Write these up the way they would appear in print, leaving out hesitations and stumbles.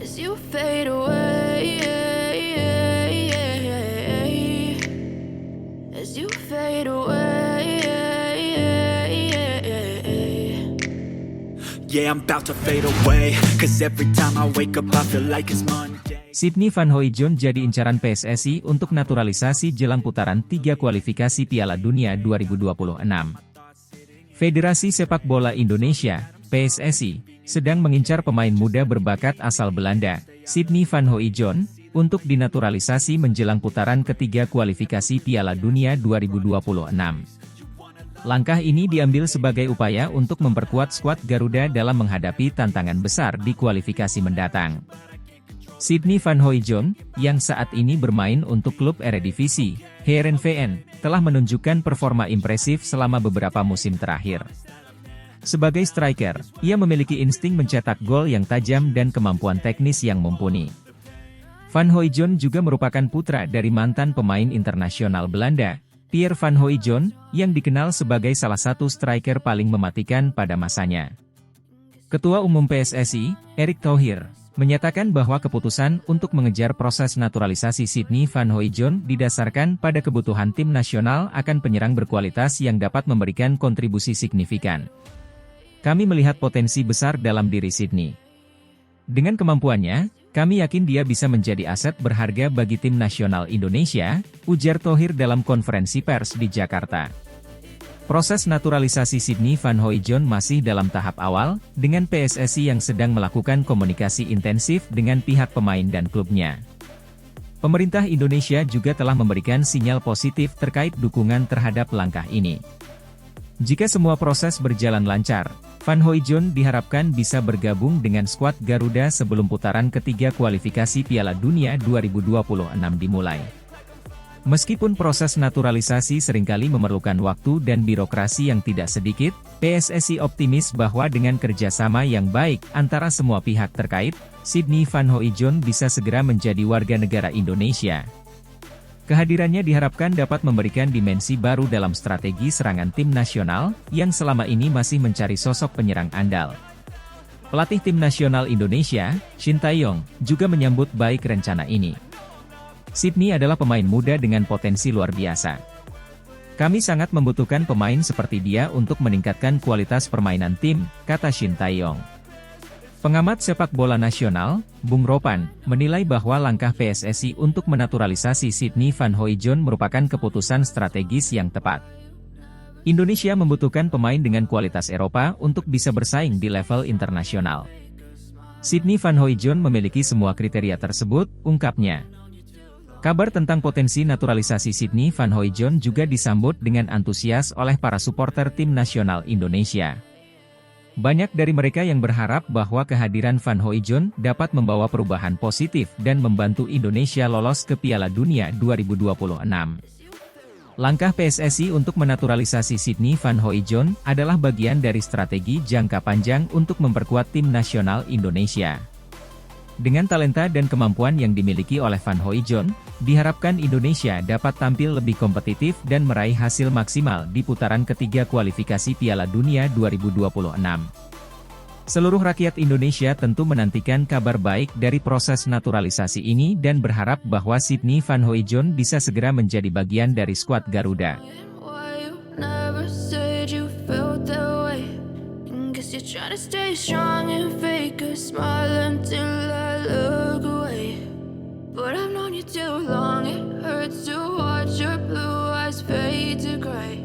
as you fade away, as you fade away. Yeah, I'm about to fade away, cause every time I wake up I feel like it's Monday. Sydney Van Hooijdonk jadi incaran PSSI untuk naturalisasi jelang putaran 3 kualifikasi Piala Dunia 2026. Federasi Sepak Bola Indonesia, PSSI, sedang mengincar pemain muda berbakat asal Belanda, Sydney Van Hooijdonk, untuk dinaturalisasi menjelang putaran ketiga kualifikasi Piala Dunia 2026. Langkah ini diambil sebagai upaya untuk memperkuat skuad Garuda dalam menghadapi tantangan besar di kualifikasi mendatang. Sydney Van Hooijdonk, yang saat ini bermain untuk klub Eredivisie, Heerenveen, telah menunjukkan performa impresif selama beberapa musim terakhir. Sebagai striker, ia memiliki insting mencetak gol yang tajam dan kemampuan teknis yang mumpuni. Van Hooijdonk juga merupakan putra dari mantan pemain internasional Belanda, Pierre Van Hooijdonk, yang dikenal sebagai salah satu striker paling mematikan pada masanya. Ketua Umum PSSI, Erick Thohir, menyatakan bahwa keputusan untuk mengejar proses naturalisasi Sydney Van Hooijdonk didasarkan pada kebutuhan tim nasional akan penyerang berkualitas yang dapat memberikan kontribusi signifikan. Kami melihat potensi besar dalam diri Sydney. Dengan kemampuannya, kami yakin dia bisa menjadi aset berharga bagi tim nasional Indonesia, ujar Thohir dalam konferensi pers di Jakarta. Proses naturalisasi Sydney Van Hooijdonk masih dalam tahap awal, dengan PSSI yang sedang melakukan komunikasi intensif dengan pihak pemain dan klubnya. Pemerintah Indonesia juga telah memberikan sinyal positif terkait dukungan terhadap langkah ini. Jika semua proses berjalan lancar, Van Hooijdonk diharapkan bisa bergabung dengan skuad Garuda sebelum putaran ketiga kualifikasi Piala Dunia 2026 dimulai. Meskipun proses naturalisasi seringkali memerlukan waktu dan birokrasi yang tidak sedikit, PSSI optimis bahwa dengan kerjasama yang baik antara semua pihak terkait, Sydney Van Hooijdonk bisa segera menjadi warga negara Indonesia. Kehadirannya diharapkan dapat memberikan dimensi baru dalam strategi serangan tim nasional, yang selama ini masih mencari sosok penyerang andal. Pelatih tim nasional Indonesia, Shin Tae-yong, juga menyambut baik rencana ini. Sydney adalah pemain muda dengan potensi luar biasa. Kami sangat membutuhkan pemain seperti dia untuk meningkatkan kualitas permainan tim, kata Shin Tae-yong. Pengamat sepak bola nasional, Bung Ropan, menilai bahwa langkah PSSI untuk menaturalisasi Sydney Van Hooijdonk merupakan keputusan strategis yang tepat. Indonesia membutuhkan pemain dengan kualitas Eropa untuk bisa bersaing di level internasional. Sydney Van Hooijdonk memiliki semua kriteria tersebut, ungkapnya. Kabar tentang potensi naturalisasi Sydney Van Hooijdonk juga disambut dengan antusias oleh para supporter tim nasional Indonesia. Banyak dari mereka yang berharap bahwa kehadiran Van Hooijdonk dapat membawa perubahan positif dan membantu Indonesia lolos ke Piala Dunia 2026. Langkah PSSI untuk menaturalisasi Sydney Van Hooijdonk adalah bagian dari strategi jangka panjang untuk memperkuat tim nasional Indonesia. Dengan talenta dan kemampuan yang dimiliki oleh Van Hooijdonk, diharapkan Indonesia dapat tampil lebih kompetitif dan meraih hasil maksimal di putaran ketiga kualifikasi Piala Dunia 2026. Seluruh rakyat Indonesia tentu menantikan kabar baik dari proses naturalisasi ini dan berharap bahwa Sydney Van Hooijdonk bisa segera menjadi bagian dari skuad Garuda. You're trying to stay strong and fake a smile until I look away. But I've known you too long, it hurts to watch your blue eyes fade to gray.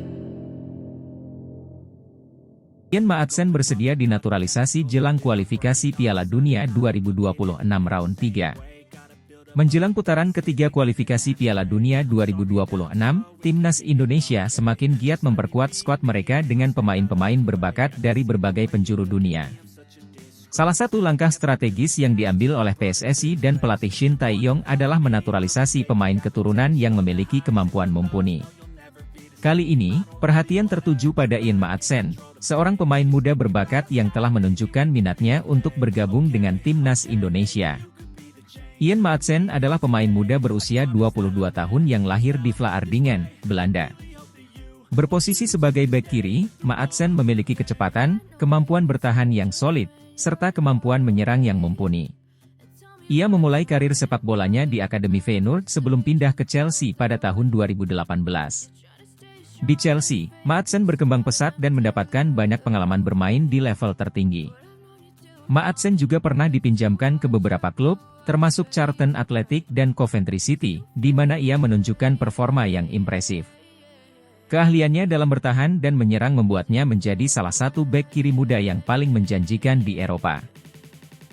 Ian Maatsen bersedia dinaturalisasi jelang kualifikasi Piala Dunia 2026 round 3. Menjelang putaran ketiga kualifikasi Piala Dunia 2026, Timnas Indonesia semakin giat memperkuat skuad mereka dengan pemain-pemain berbakat dari berbagai penjuru dunia. Salah satu langkah strategis yang diambil oleh PSSI dan pelatih Shin Tae-yong adalah menaturalisasi pemain keturunan yang memiliki kemampuan mumpuni. Kali ini, perhatian tertuju pada Ian Maatsen, seorang pemain muda berbakat yang telah menunjukkan minatnya untuk bergabung dengan Timnas Indonesia. Ian Maatsen adalah pemain muda berusia 22 tahun yang lahir di Vlaardingen, Belanda. Berposisi sebagai bek kiri, Maatsen memiliki kecepatan, kemampuan bertahan yang solid, serta kemampuan menyerang yang mumpuni. Ia memulai karir sepak bolanya di Akademi Feyenoord sebelum pindah ke Chelsea pada tahun 2018. Di Chelsea, Maatsen berkembang pesat dan mendapatkan banyak pengalaman bermain di level tertinggi. Maatsen juga pernah dipinjamkan ke beberapa klub, termasuk Charlton Athletic dan Coventry City, di mana ia menunjukkan performa yang impresif. Keahliannya dalam bertahan dan menyerang membuatnya menjadi salah satu bek kiri muda yang paling menjanjikan di Eropa.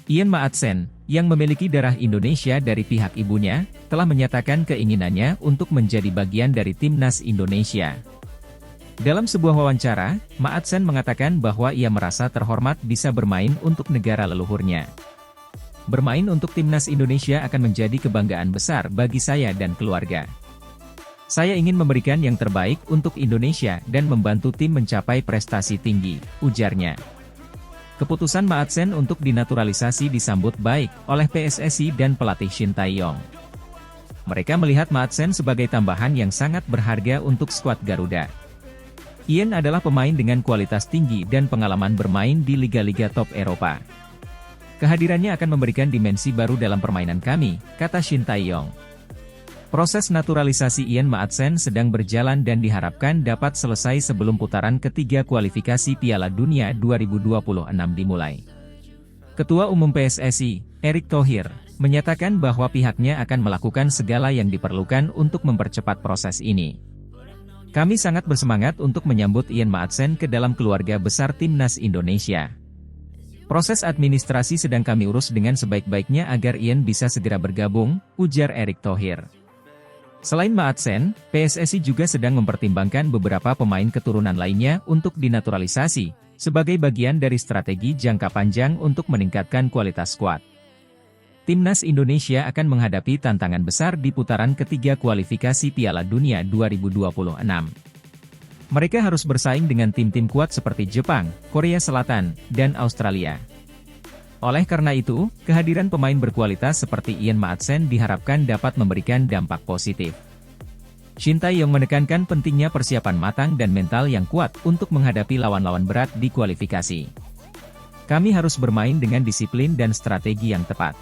Ian Maatsen, yang memiliki darah Indonesia dari pihak ibunya, telah menyatakan keinginannya untuk menjadi bagian dari timnas Indonesia. Dalam sebuah wawancara, Maatsen mengatakan bahwa ia merasa terhormat bisa bermain untuk negara leluhurnya. Bermain untuk timnas Indonesia akan menjadi kebanggaan besar bagi saya dan keluarga. Saya ingin memberikan yang terbaik untuk Indonesia dan membantu tim mencapai prestasi tinggi, ujarnya. Keputusan Maatsen untuk dinaturalisasi disambut baik oleh PSSI dan pelatih Shin Tae-yong. Mereka melihat Maatsen sebagai tambahan yang sangat berharga untuk skuad Garuda. Ian adalah pemain dengan kualitas tinggi dan pengalaman bermain di liga-liga top Eropa. Kehadirannya akan memberikan dimensi baru dalam permainan kami, kata Shin Tae-yong. Proses naturalisasi Ian Maatsen sedang berjalan dan diharapkan dapat selesai sebelum putaran ketiga kualifikasi Piala Dunia 2026 dimulai. Ketua Umum PSSI, Erick Thohir, menyatakan bahwa pihaknya akan melakukan segala yang diperlukan untuk mempercepat proses ini. Kami sangat bersemangat untuk menyambut Ian Maatsen ke dalam keluarga besar timnas Indonesia. Proses administrasi sedang kami urus dengan sebaik-baiknya agar Ian bisa segera bergabung, ujar Erick Thohir. Selain Maatsen, PSSI juga sedang mempertimbangkan beberapa pemain keturunan lainnya untuk dinaturalisasi, sebagai bagian dari strategi jangka panjang untuk meningkatkan kualitas skuad. Timnas Indonesia akan menghadapi tantangan besar di putaran ketiga kualifikasi Piala Dunia 2026. Mereka harus bersaing dengan tim-tim kuat seperti Jepang, Korea Selatan, dan Australia. Oleh karena itu, kehadiran pemain berkualitas seperti Ian Maatsen diharapkan dapat memberikan dampak positif. Shin Tae-yong menekankan pentingnya persiapan matang dan mental yang kuat untuk menghadapi lawan-lawan berat di kualifikasi. Kami harus bermain dengan disiplin dan strategi yang tepat.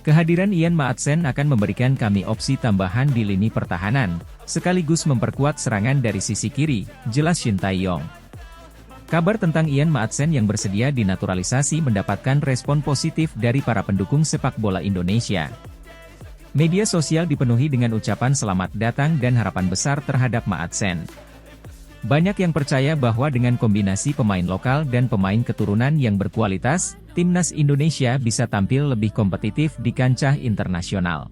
Kehadiran Ian Maatsen akan memberikan kami opsi tambahan di lini pertahanan, sekaligus memperkuat serangan dari sisi kiri, jelas Shin Tae-yong. Kabar tentang Ian Maatsen yang bersedia dinaturalisasi mendapatkan respon positif dari para pendukung sepak bola Indonesia. Media sosial dipenuhi dengan ucapan selamat datang dan harapan besar terhadap Maatsen. Banyak yang percaya bahwa dengan kombinasi pemain lokal dan pemain keturunan yang berkualitas, timnas Indonesia bisa tampil lebih kompetitif di kancah internasional.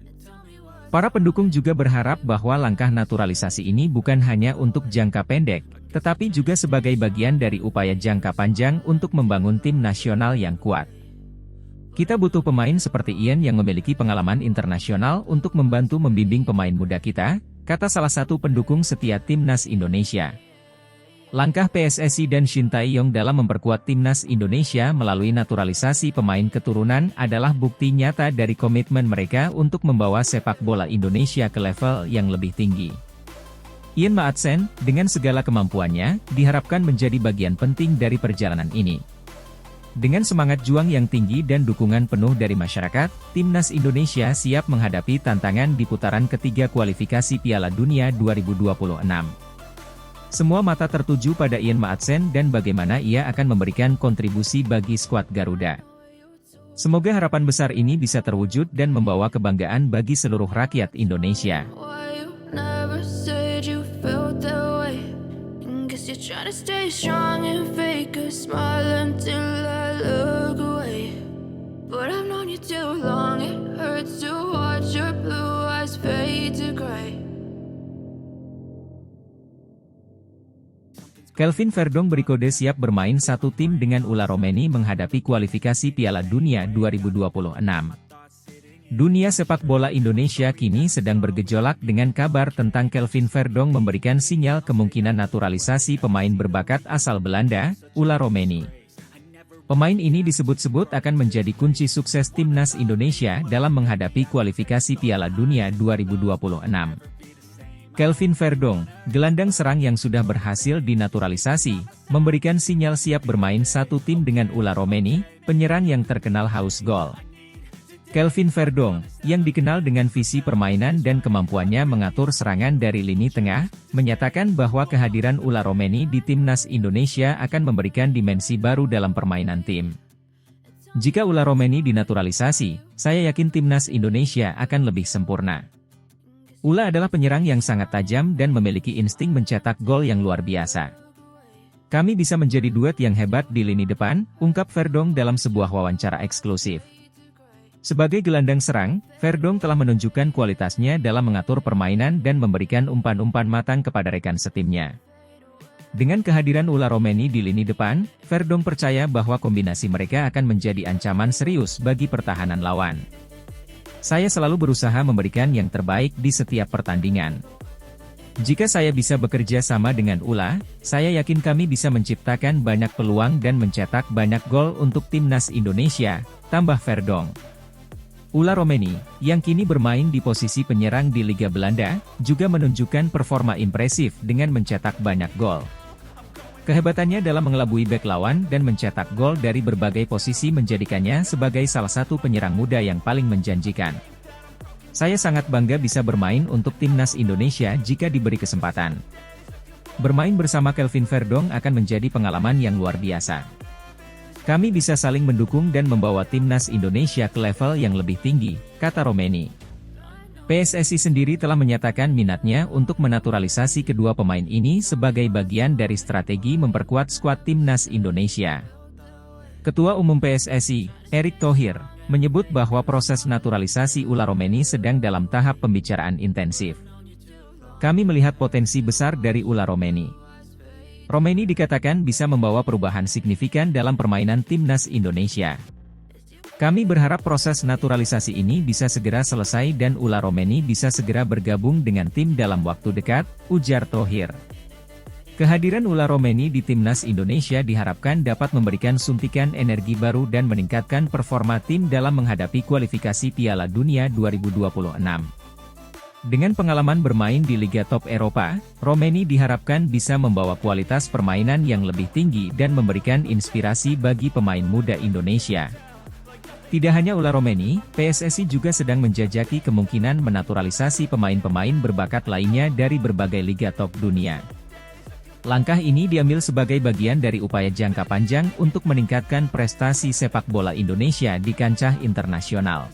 Para pendukung juga berharap bahwa langkah naturalisasi ini bukan hanya untuk jangka pendek, tetapi juga sebagai bagian dari upaya jangka panjang untuk membangun tim nasional yang kuat. Kita butuh pemain seperti Ian yang memiliki pengalaman internasional untuk membantu membimbing pemain muda kita, kata salah satu pendukung setia timnas Indonesia. Langkah PSSI dan Shin Tae-yong dalam memperkuat timnas Indonesia melalui naturalisasi pemain keturunan adalah bukti nyata dari komitmen mereka untuk membawa sepak bola Indonesia ke level yang lebih tinggi. Ian Maatsen, dengan segala kemampuannya, diharapkan menjadi bagian penting dari perjalanan ini. Dengan semangat juang yang tinggi dan dukungan penuh dari masyarakat, timnas Indonesia siap menghadapi tantangan di putaran ketiga kualifikasi Piala Dunia 2026. Semua mata tertuju pada Ian Maatsen dan bagaimana ia akan memberikan kontribusi bagi skuad Garuda. Semoga harapan besar ini bisa terwujud dan membawa kebanggaan bagi seluruh rakyat Indonesia. Why you never said you felt that way? Guess you're trying to stay strong and fake a smile until I look away. But I've known you too long, it hurts to watch your blue eyes fade to gray. Kelvin Verdong berkode siap bermain satu tim dengan Ula Romeni menghadapi kualifikasi Piala Dunia 2026. Dunia sepak bola Indonesia kini sedang bergejolak dengan kabar tentang Kelvin Verdong memberikan sinyal kemungkinan naturalisasi pemain berbakat asal Belanda, Ula Romeni. Pemain ini disebut-sebut akan menjadi kunci sukses timnas Indonesia dalam menghadapi kualifikasi Piala Dunia 2026. Kelvin Verdong, gelandang serang yang sudah berhasil dinaturalisasi, memberikan sinyal siap bermain satu tim dengan Ula Romeni, penyerang yang terkenal haus gol. Kelvin Verdong, yang dikenal dengan visi permainan dan kemampuannya mengatur serangan dari lini tengah, menyatakan bahwa kehadiran Ula Romeni di timnas Indonesia akan memberikan dimensi baru dalam permainan tim. Jika Ula Romeni dinaturalisasi, saya yakin timnas Indonesia akan lebih sempurna. Ula adalah penyerang yang sangat tajam dan memiliki insting mencetak gol yang luar biasa. Kami bisa menjadi duet yang hebat di lini depan, ungkap Verdong dalam sebuah wawancara eksklusif. Sebagai gelandang serang, Verdong telah menunjukkan kualitasnya dalam mengatur permainan dan memberikan umpan-umpan matang kepada rekan setimnya. Dengan kehadiran Ula Romeni di lini depan, Verdong percaya bahwa kombinasi mereka akan menjadi ancaman serius bagi pertahanan lawan. Saya selalu berusaha memberikan yang terbaik di setiap pertandingan. Jika saya bisa bekerja sama dengan Ula, saya yakin kami bisa menciptakan banyak peluang dan mencetak banyak gol untuk timnas Indonesia, tambah Verdong. Ula Romeni, yang kini bermain di posisi penyerang di Liga Belanda, juga menunjukkan performa impresif dengan mencetak banyak gol. Kehebatannya dalam mengelabui bek lawan dan mencetak gol dari berbagai posisi menjadikannya sebagai salah satu penyerang muda yang paling menjanjikan. Saya sangat bangga bisa bermain untuk timnas Indonesia jika diberi kesempatan. Bermain bersama Kelvin Verdong akan menjadi pengalaman yang luar biasa. Kami bisa saling mendukung dan membawa timnas Indonesia ke level yang lebih tinggi, kata Romeni. PSSI sendiri telah menyatakan minatnya untuk menaturalisasi kedua pemain ini sebagai bagian dari strategi memperkuat skuad timnas Indonesia. Ketua Umum PSSI, Erick Thohir, menyebut bahwa proses naturalisasi Ula Romeni sedang dalam tahap pembicaraan intensif. Kami melihat potensi besar dari Ula Romeni. Romeni dikatakan bisa membawa perubahan signifikan dalam permainan timnas Indonesia. Kami berharap proses naturalisasi ini bisa segera selesai dan Ula Romeni bisa segera bergabung dengan tim dalam waktu dekat, ujar Thohir. Kehadiran Ula Romeni di timnas Indonesia diharapkan dapat memberikan suntikan energi baru dan meningkatkan performa tim dalam menghadapi kualifikasi Piala Dunia 2026. Dengan pengalaman bermain di Liga Top Eropa, Romeni diharapkan bisa membawa kualitas permainan yang lebih tinggi dan memberikan inspirasi bagi pemain muda Indonesia. Tidak hanya Ula Romeni, PSSI juga sedang menjajaki kemungkinan menaturalisasi pemain-pemain berbakat lainnya dari berbagai liga top dunia. Langkah ini diambil sebagai bagian dari upaya jangka panjang untuk meningkatkan prestasi sepak bola Indonesia di kancah internasional.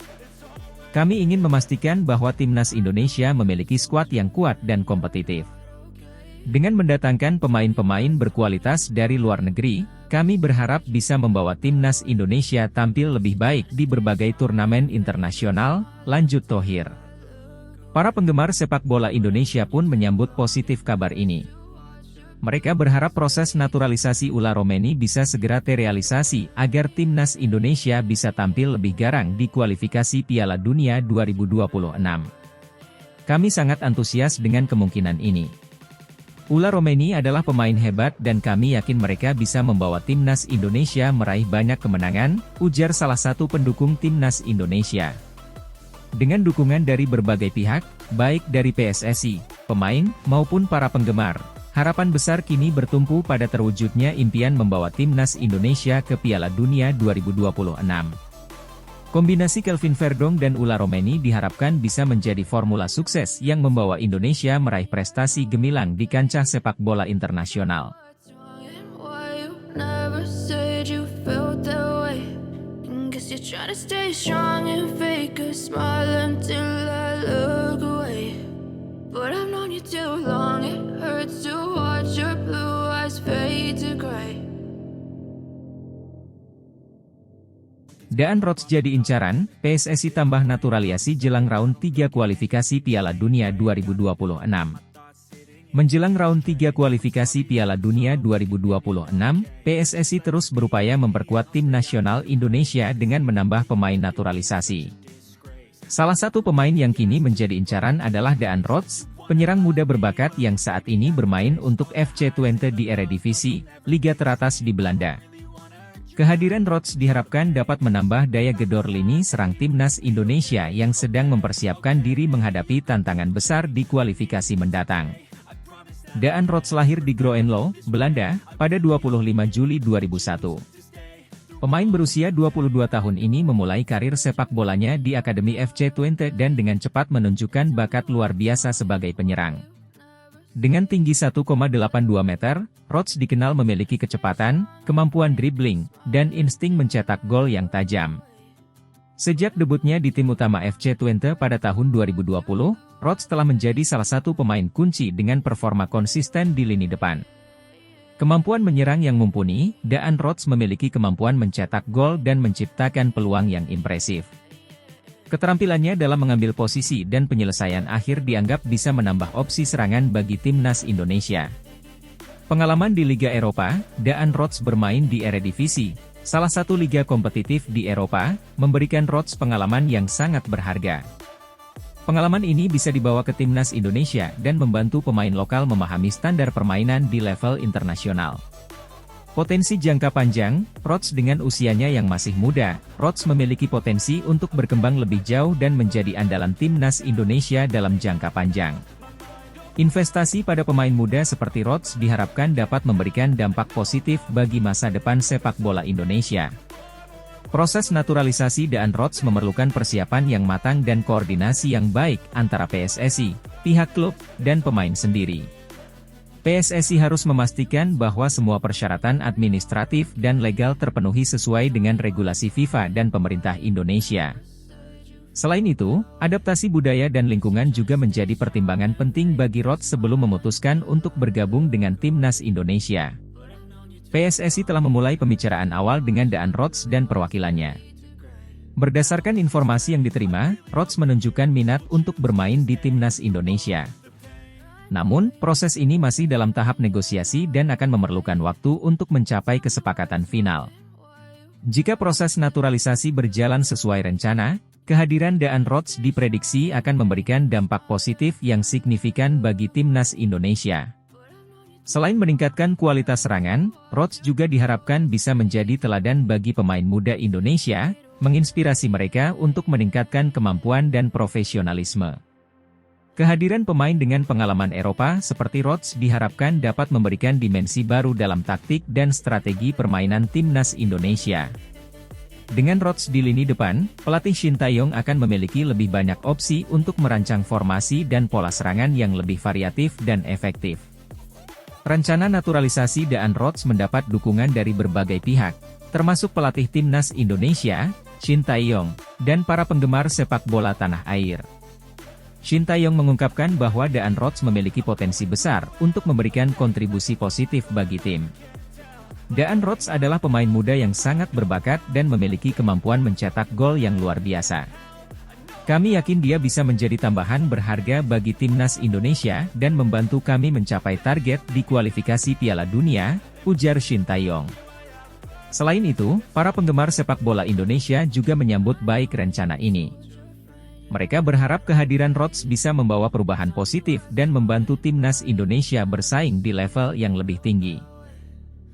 Kami ingin memastikan bahwa timnas Indonesia memiliki skuad yang kuat dan kompetitif. Dengan mendatangkan pemain-pemain berkualitas dari luar negeri, kami berharap bisa membawa timnas Indonesia tampil lebih baik di berbagai turnamen internasional, lanjut Thohir. Para penggemar sepak bola Indonesia pun menyambut positif kabar ini. Mereka berharap proses naturalisasi Ula Romeni bisa segera terrealisasi agar timnas Indonesia bisa tampil lebih garang di kualifikasi Piala Dunia 2026. Kami sangat antusias dengan kemungkinan ini. Ula Romeni adalah pemain hebat dan kami yakin mereka bisa membawa timnas Indonesia meraih banyak kemenangan, ujar salah satu pendukung timnas Indonesia. Dengan dukungan dari berbagai pihak, baik dari PSSI, pemain, maupun para penggemar, harapan besar kini bertumpu pada terwujudnya impian membawa timnas Indonesia ke Piala Dunia 2026. Kombinasi Kelvin Verdong dan Ula Romeni diharapkan bisa menjadi formula sukses yang membawa Indonesia meraih prestasi gemilang di kancah sepak bola internasional. Daan Rodz jadi incaran, PSSI tambah naturalisasi jelang round 3 kualifikasi Piala Dunia 2026. Menjelang round 3 kualifikasi Piala Dunia 2026, PSSI terus berupaya memperkuat tim nasional Indonesia dengan menambah pemain naturalisasi. Salah satu pemain yang kini menjadi incaran adalah Daan Rodz, penyerang muda berbakat yang saat ini bermain untuk FC Twente di Eredivisie, liga teratas di Belanda. Kehadiran Rodz diharapkan dapat menambah daya gedor lini serang timnas Indonesia yang sedang mempersiapkan diri menghadapi tantangan besar di kualifikasi mendatang. Daan Rodz lahir di Groenlo, Belanda, pada 25 Juli 2001. Pemain berusia 22 tahun ini memulai karir sepak bolanya di Akademi FC Twente dan dengan cepat menunjukkan bakat luar biasa sebagai penyerang. Dengan tinggi 1,82 meter, Rots dikenal memiliki kecepatan, kemampuan dribbling, dan insting mencetak gol yang tajam. Sejak debutnya di tim utama FC Twente pada tahun 2020, Rots telah menjadi salah satu pemain kunci dengan performa konsisten di lini depan. Kemampuan menyerang yang mumpuni, Daan Rots memiliki kemampuan mencetak gol dan menciptakan peluang yang impresif. Keterampilannya dalam mengambil posisi dan penyelesaian akhir dianggap bisa menambah opsi serangan bagi timnas Indonesia. Pengalaman di Liga Eropa, Daan Rots bermain di Eredivisie, salah satu liga kompetitif di Eropa, memberikan Rots pengalaman yang sangat berharga. Pengalaman ini bisa dibawa ke timnas Indonesia dan membantu pemain lokal memahami standar permainan di level internasional. Potensi jangka panjang, Rots dengan usianya yang masih muda, Rots memiliki potensi untuk berkembang lebih jauh dan menjadi andalan timnas Indonesia dalam jangka panjang. Investasi pada pemain muda seperti Rots diharapkan dapat memberikan dampak positif bagi masa depan sepak bola Indonesia. Proses naturalisasi Daan Rots memerlukan persiapan yang matang dan koordinasi yang baik antara PSSI, pihak klub, dan pemain sendiri. PSSI harus memastikan bahwa semua persyaratan administratif dan legal terpenuhi sesuai dengan regulasi FIFA dan pemerintah Indonesia. Selain itu, adaptasi budaya dan lingkungan juga menjadi pertimbangan penting bagi Rots sebelum memutuskan untuk bergabung dengan timnas Indonesia. PSSI telah memulai pembicaraan awal dengan Daan Rots dan perwakilannya. Berdasarkan informasi yang diterima, Rots menunjukkan minat untuk bermain di timnas Indonesia. Namun, proses ini masih dalam tahap negosiasi dan akan memerlukan waktu untuk mencapai kesepakatan final. Jika proses naturalisasi berjalan sesuai rencana, kehadiran Daan Rots diprediksi akan memberikan dampak positif yang signifikan bagi timnas Indonesia. Selain meningkatkan kualitas serangan, Rots juga diharapkan bisa menjadi teladan bagi pemain muda Indonesia, menginspirasi mereka untuk meningkatkan kemampuan dan profesionalisme. Kehadiran pemain dengan pengalaman Eropa seperti Rots diharapkan dapat memberikan dimensi baru dalam taktik dan strategi permainan timnas Indonesia. Dengan Rots di lini depan, pelatih Shin Tae-yong akan memiliki lebih banyak opsi untuk merancang formasi dan pola serangan yang lebih variatif dan efektif. Rencana naturalisasi Daan Rots mendapat dukungan dari berbagai pihak, termasuk pelatih timnas Indonesia, Shin Tae-yong, dan para penggemar sepak bola tanah air. Shin Tae-yong mengungkapkan bahwa Daan Rots memiliki potensi besar untuk memberikan kontribusi positif bagi tim. Daan Rots adalah pemain muda yang sangat berbakat dan memiliki kemampuan mencetak gol yang luar biasa. Kami yakin dia bisa menjadi tambahan berharga bagi timnas Indonesia dan membantu kami mencapai target di kualifikasi Piala Dunia, ujar Shin Tae-yong. Selain itu, para penggemar sepak bola Indonesia juga menyambut baik rencana ini. Mereka berharap kehadiran Rots bisa membawa perubahan positif dan membantu timnas Indonesia bersaing di level yang lebih tinggi.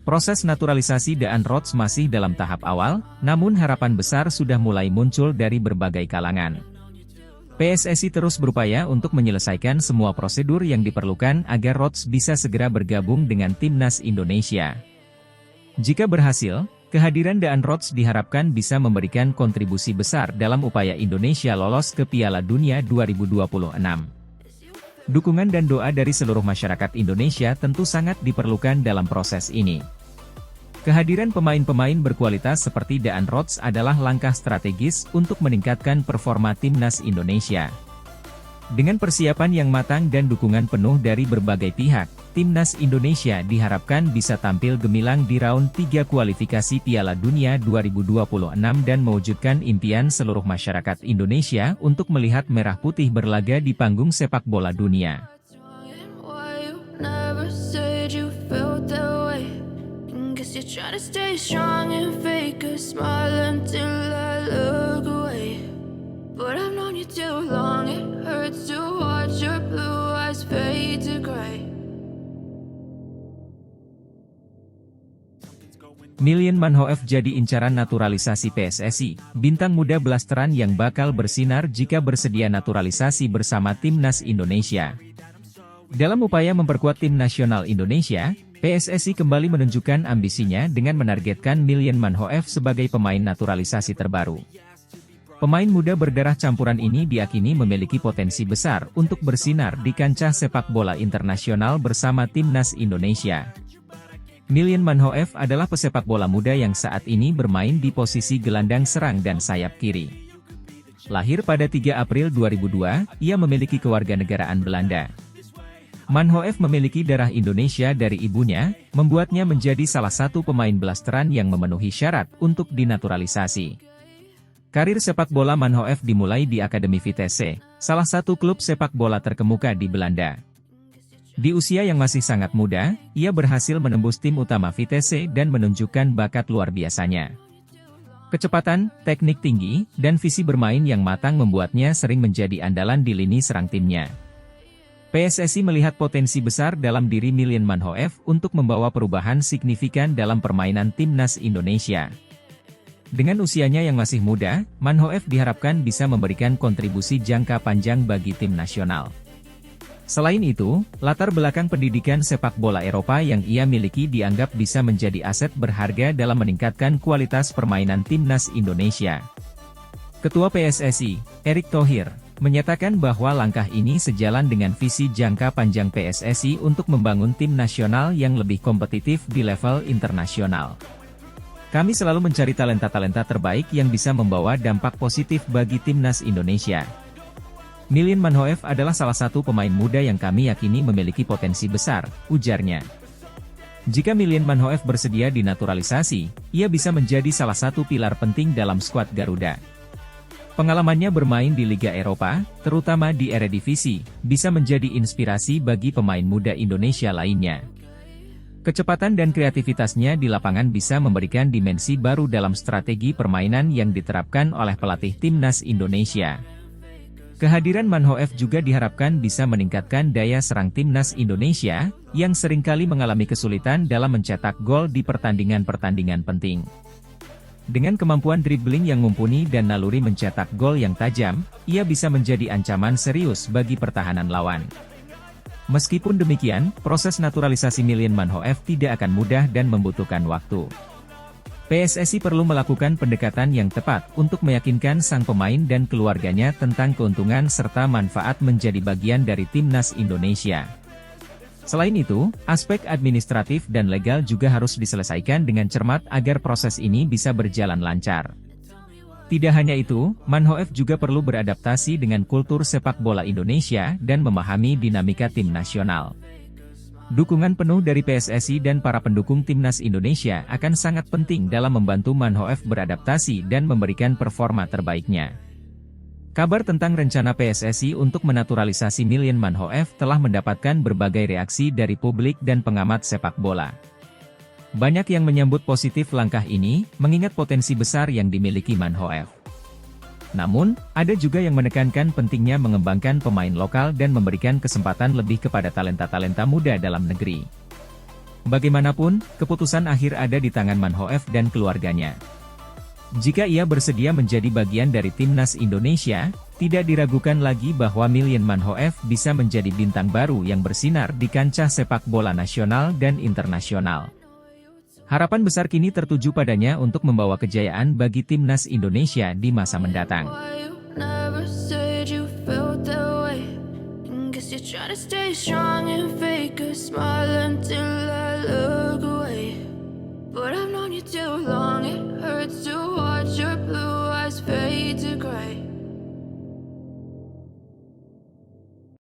Proses naturalisasi Daan Rots masih dalam tahap awal, namun harapan besar sudah mulai muncul dari berbagai kalangan. PSSI terus berupaya untuk menyelesaikan semua prosedur yang diperlukan agar Rots bisa segera bergabung dengan timnas Indonesia. Jika berhasil, kehadiran Daan Rots diharapkan bisa memberikan kontribusi besar dalam upaya Indonesia lolos ke Piala Dunia 2026. Dukungan dan doa dari seluruh masyarakat Indonesia tentu sangat diperlukan dalam proses ini. Kehadiran pemain-pemain berkualitas seperti Daan Rots adalah langkah strategis untuk meningkatkan performa timnas Indonesia. Dengan persiapan yang matang dan dukungan penuh dari berbagai pihak, timnas Indonesia diharapkan bisa tampil gemilang di round 3 kualifikasi Piala Dunia 2026 dan mewujudkan impian seluruh masyarakat Indonesia untuk melihat merah putih berlaga di panggung sepak bola dunia. You're trying to stay strong and fake a smile until I look away. But I've known you too long, it hurts to watch your blue eyes fade to gray. Million Manhoef jadi incaran naturalisasi PSSI, bintang muda blasteran yang bakal bersinar jika bersedia naturalisasi bersama timnas Indonesia. Dalam upaya memperkuat tim nasional Indonesia, PSSI kembali menunjukkan ambisinya dengan menargetkan Million Manhoef sebagai pemain naturalisasi terbaru. Pemain muda berdarah campuran ini diyakini memiliki potensi besar untuk bersinar di kancah sepak bola internasional bersama timnas Indonesia. Million Manhoef adalah pesepak bola muda yang saat ini bermain di posisi gelandang serang dan sayap kiri. Lahir pada 3 April 2002, ia memiliki kewarganegaraan Belanda. Manhoef memiliki darah Indonesia dari ibunya, membuatnya menjadi salah satu pemain blasteran yang memenuhi syarat untuk dinaturalisasi. Karir sepak bola Manhoef dimulai di Akademi Vitesse, salah satu klub sepak bola terkemuka di Belanda. Di usia yang masih sangat muda, ia berhasil menembus tim utama Vitesse dan menunjukkan bakat luar biasanya. Kecepatan, teknik tinggi, dan visi bermain yang matang membuatnya sering menjadi andalan di lini serang timnya. PSSI melihat potensi besar dalam diri Million Manhoef untuk membawa perubahan signifikan dalam permainan timnas Indonesia. Dengan usianya yang masih muda, Manhoef diharapkan bisa memberikan kontribusi jangka panjang bagi tim nasional. Selain itu, latar belakang pendidikan sepak bola Eropa yang ia miliki dianggap bisa menjadi aset berharga dalam meningkatkan kualitas permainan timnas Indonesia. Ketua PSSI, Erick Thohir, menyatakan bahwa langkah ini sejalan dengan visi jangka panjang PSSI untuk membangun tim nasional yang lebih kompetitif di level internasional. Kami selalu mencari talenta-talenta terbaik yang bisa membawa dampak positif bagi timnas Indonesia. Million Manhoef adalah salah satu pemain muda yang kami yakini memiliki potensi besar, ujarnya. Jika Million Manhoef bersedia dinaturalisasi, ia bisa menjadi salah satu pilar penting dalam skuad Garuda. Pengalamannya bermain di Liga Eropa, terutama di Eredivisie, bisa menjadi inspirasi bagi pemain muda Indonesia lainnya. Kecepatan dan kreativitasnya di lapangan bisa memberikan dimensi baru dalam strategi permainan yang diterapkan oleh pelatih timnas Indonesia. Kehadiran Manhoef juga diharapkan bisa meningkatkan daya serang timnas Indonesia, yang seringkali mengalami kesulitan dalam mencetak gol di pertandingan-pertandingan penting. Dengan kemampuan dribbling yang mumpuni dan naluri mencetak gol yang tajam, ia bisa menjadi ancaman serius bagi pertahanan lawan. Meskipun demikian, proses naturalisasi Million Manhoef tidak akan mudah dan membutuhkan waktu. PSSI perlu melakukan pendekatan yang tepat untuk meyakinkan sang pemain dan keluarganya tentang keuntungan serta manfaat menjadi bagian dari timnas Indonesia. Selain itu, aspek administratif dan legal juga harus diselesaikan dengan cermat agar proses ini bisa berjalan lancar. Tidak hanya itu, Manhoef juga perlu beradaptasi dengan kultur sepak bola Indonesia dan memahami dinamika tim nasional. Dukungan penuh dari PSSI dan para pendukung timnas Indonesia akan sangat penting dalam membantu Manhoef beradaptasi dan memberikan performa terbaiknya. Kabar tentang rencana PSSI untuk menaturalisasi Million Manhoef telah mendapatkan berbagai reaksi dari publik dan pengamat sepak bola. Banyak yang menyambut positif langkah ini, mengingat potensi besar yang dimiliki Manhoef. Namun, ada juga yang menekankan pentingnya mengembangkan pemain lokal dan memberikan kesempatan lebih kepada talenta-talenta muda dalam negeri. Bagaimanapun, keputusan akhir ada di tangan Manhoef dan keluarganya. Jika ia bersedia menjadi bagian dari timnas Indonesia, tidak diragukan lagi bahwa Million Manhoef bisa menjadi bintang baru yang bersinar di kancah sepak bola nasional dan internasional. Harapan besar kini tertuju padanya untuk membawa kejayaan bagi timnas Indonesia di masa mendatang. But I've known you too long, it hurts to